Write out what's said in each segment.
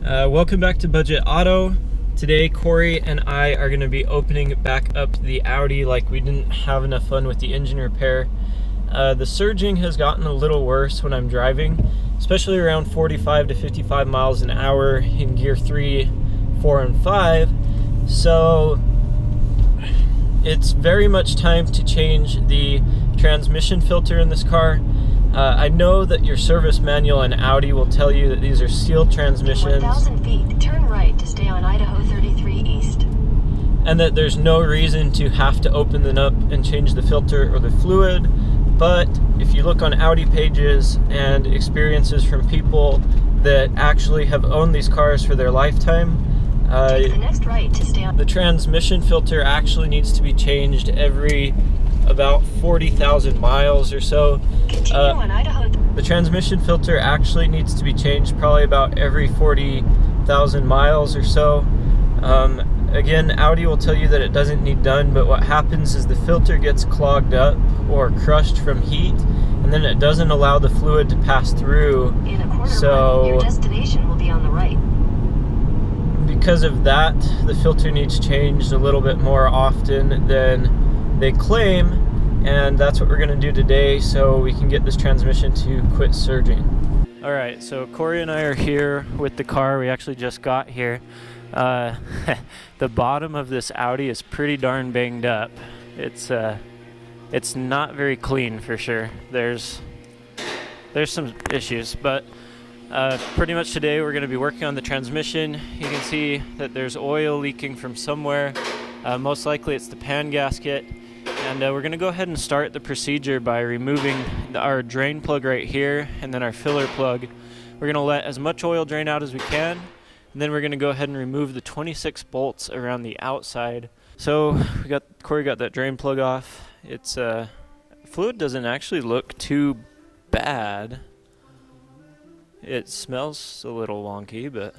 Welcome back to Budget Auto. Today Corey and I are going to be opening back up the Audi like we didn't have enough fun with the engine repair. The surging has gotten a little worse when I'm driving, especially around 45 to 55 miles an hour in gear 3, 4, and 5. So it's very much time to change the transmission filter in this car. I know that your service manual in Audi will tell you that these are sealed transmissions. 1,000 feet, turn right to stay on Idaho 33 East. And that there's no reason to have to open them up and change the filter or the fluid. But if you look on Audi pages and experiences from people that actually have owned these cars for their lifetime, take the next right to stay on. The transmission filter actually needs to be changed every about 40,000 miles or so. Continue on Idaho. The transmission filter actually needs to be changed probably about every 40,000 miles or so. Again, Audi will tell you that it doesn't need done, but what happens is the filter gets clogged up or crushed from heat, and then it doesn't allow the fluid to pass through. In a quarter mile, your destination will be on the right. Because of that, the filter needs changed a little bit more often than they claim, and that's what we're going to do today so we can get this transmission to quit surging. Alright, so Corey and I are here with the car. We actually just got here. The bottom of this Audi is pretty darn banged up. It's not very clean for sure. There's some issues, but pretty much today we're going to be working on the transmission. You can see that there's oil leaking from somewhere. Most likely it's the pan gasket. And we're going to go ahead and start the procedure by removing our drain plug right here and then our filler plug. We're going to let as much oil drain out as we can, and then we're going to go ahead and remove the 26 bolts around the outside. So Corey got that drain plug off. It's fluid doesn't actually look too bad. It smells a little wonky, but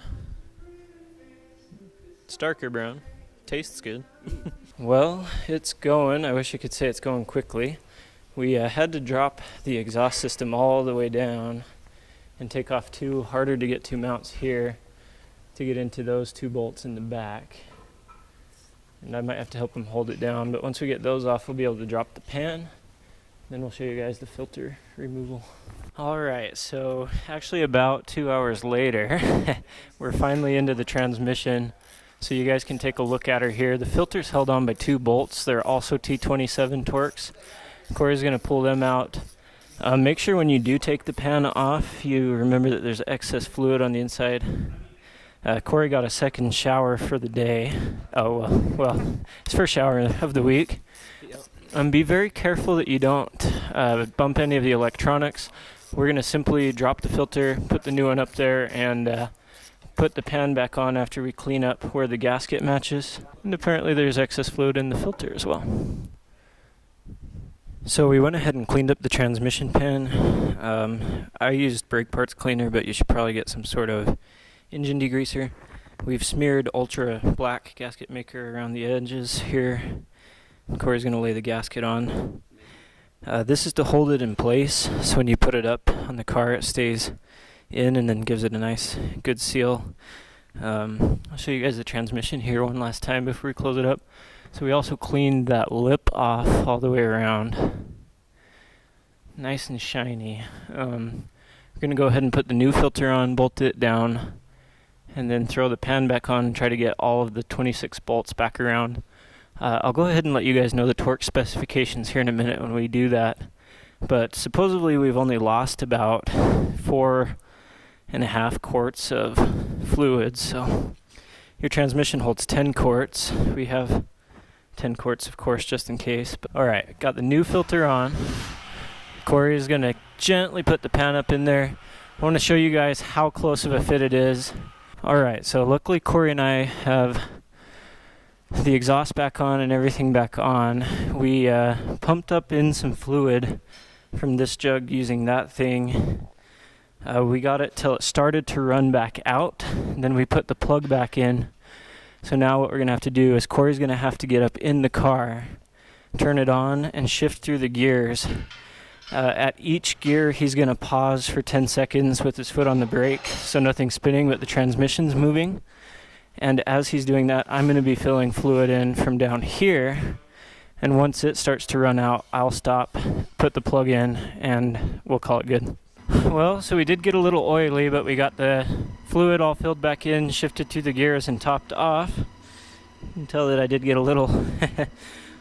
it's darker brown. Tastes good. Well, it's going. I wish I could say it's going quickly. We had to drop the exhaust system all the way down and take off two harder to get to mounts here to get into those two bolts in the back. And I might have to help him hold it down, but once we get those off, we'll be able to drop the pan. Then we'll show you guys the filter removal. Alright, so actually about 2 hours later, we're finally into the transmission. So you guys can take a look at her here. The filter's held on by two bolts. They're also T27 Torx. Corey's going to pull them out. Make sure when you do take the pan off, you remember that there's excess fluid on the inside. Corey got a second shower for the day. Oh, well, his first shower of the week. Be very careful that you don't bump any of the electronics. We're going to simply drop the filter, put the new one up there, and put the pan back on after we clean up where the gasket matches. And apparently there's excess fluid in the filter as well. So we went ahead and cleaned up the transmission pan. I used brake parts cleaner, but you should probably get some sort of engine degreaser. We've smeared ultra black gasket maker around the edges here. Corey's going to lay the gasket on. This is to hold it in place, so when you put it up on the car it stays in and then gives it a nice good seal. I'll show you guys the transmission here one last time before we close it up. So we also cleaned that lip off all the way around. Nice and shiny. We're going to go ahead and put the new filter on, bolt it down, and then throw the pan back on and try to get all of the 26 bolts back around. I'll go ahead and let you guys know the torque specifications here in a minute when we do that. But supposedly we've only lost about 4.5 quarts of fluid, so your transmission holds 10 quarts. We have 10 quarts, of course, just in case. But, all right, got the new filter on. Corey is going to gently put the pan up in there. I want to show you guys how close of a fit it is. All right, so luckily Corey and I have the exhaust back on and everything back on. We pumped up in some fluid from this jug using that thing. We got it till it started to run back out, and then we put the plug back in. So now what we're going to have to do is Corey's going to have to get up in the car, turn it on, and shift through the gears At each gear, he's going to pause for 10 seconds with his foot on the brake, so nothing's spinning, but the transmission's moving. And as he's doing that, I'm going to be filling fluid in from down here. And once it starts to run out, I'll stop, put the plug in, and we'll call it good. Well, so we did get a little oily, but we got the fluid all filled back in, shifted to the gears, and topped off. You can tell that I did get a little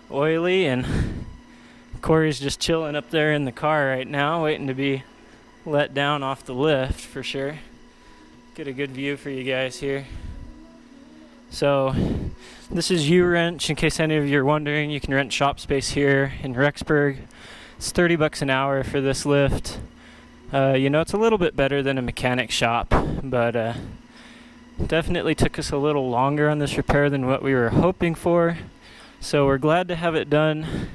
oily, and Corey's just chilling up there in the car right now, waiting to be let down off the lift for sure. Get a good view for you guys here. So this is U-Wrench. In case any of you are wondering, you can rent shop space here in Rexburg. It's $30 an hour for this lift. You know, it's a little bit better than a mechanic shop, but definitely took us a little longer on this repair than what we were hoping for. So we're glad to have it done.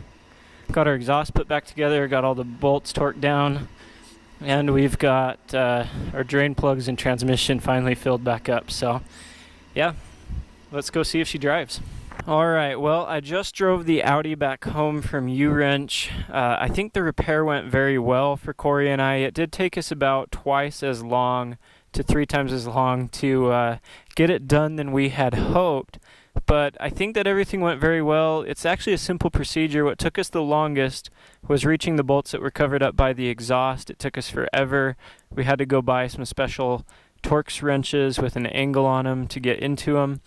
Got our exhaust put back together, got all the bolts torqued down, and we've got our drain plugs and transmission finally filled back up. So yeah, let's go see if she drives. Alright, well, I just drove the Audi back home from U-Wrench. I think the repair went very well for Corey and I. It did take us about twice as long to 3 times as long to get it done than we had hoped. But I think that everything went very well. It's actually a simple procedure. What took us the longest was reaching the bolts that were covered up by the exhaust. It took us forever. We had to go buy some special Torx wrenches with an angle on them to get into them.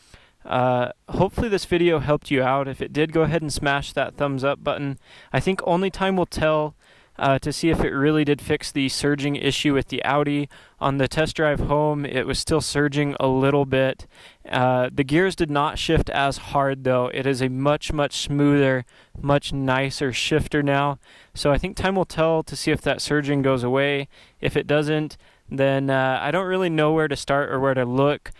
Hopefully this video helped you out. If it did, go ahead and smash that thumbs up button. I think only time will tell to see if it really did fix the surging issue with the Audi. On the test drive home, it was still surging a little bit. The gears did not shift as hard though. It is a much smoother, much nicer shifter now. So I think time will tell to see if that surging goes away. If it doesn't, then I don't really know where to start or where to look.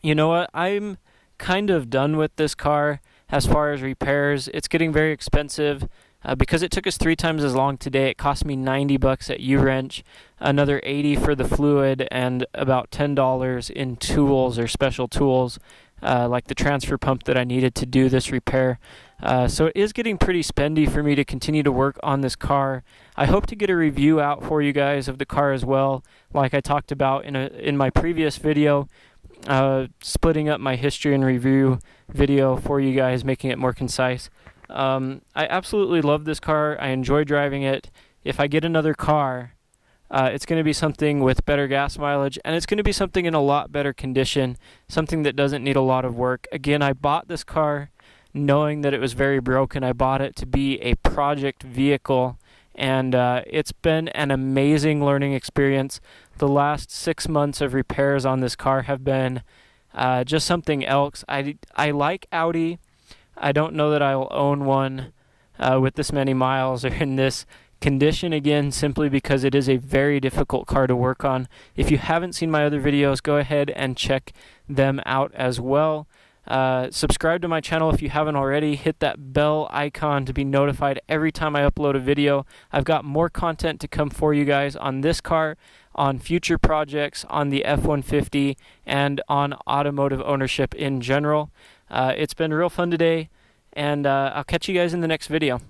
You know what? I'm kind of done with this car as far as repairs. It's getting very expensive. Because it took us 3 times as long today, it cost me $90 at U-Wrench, another $80 for the fluid, and about $10 in tools or special tools, like the transfer pump that I needed to do this repair. So it is getting pretty spendy for me to continue to work on this car. I hope to get a review out for you guys of the car as well, like I talked about in my previous video, splitting up my history and review video for you guys, making it more concise. I absolutely love this car. I enjoy driving it. If I get another car, it's going to be something with better gas mileage, and it's going to be something in a lot better condition, something that doesn't need a lot of work. Again, I bought this car knowing that it was very broken. I bought it to be a project vehicle, and it's been an amazing learning experience. The last 6 months of repairs on this car have been just something else. I like Audi. I don't know that I'll own one with this many miles or in this condition again, simply because it is a very difficult car to work on. If you haven't seen my other videos, go ahead and check them out as well. Subscribe to my channel if you haven't already. Hit that bell icon to be notified every time I upload a video. I've got more content to come for you guys on this car, on future projects, on the F-150, and on automotive ownership in general. It's been real fun today, and I'll catch you guys in the next video.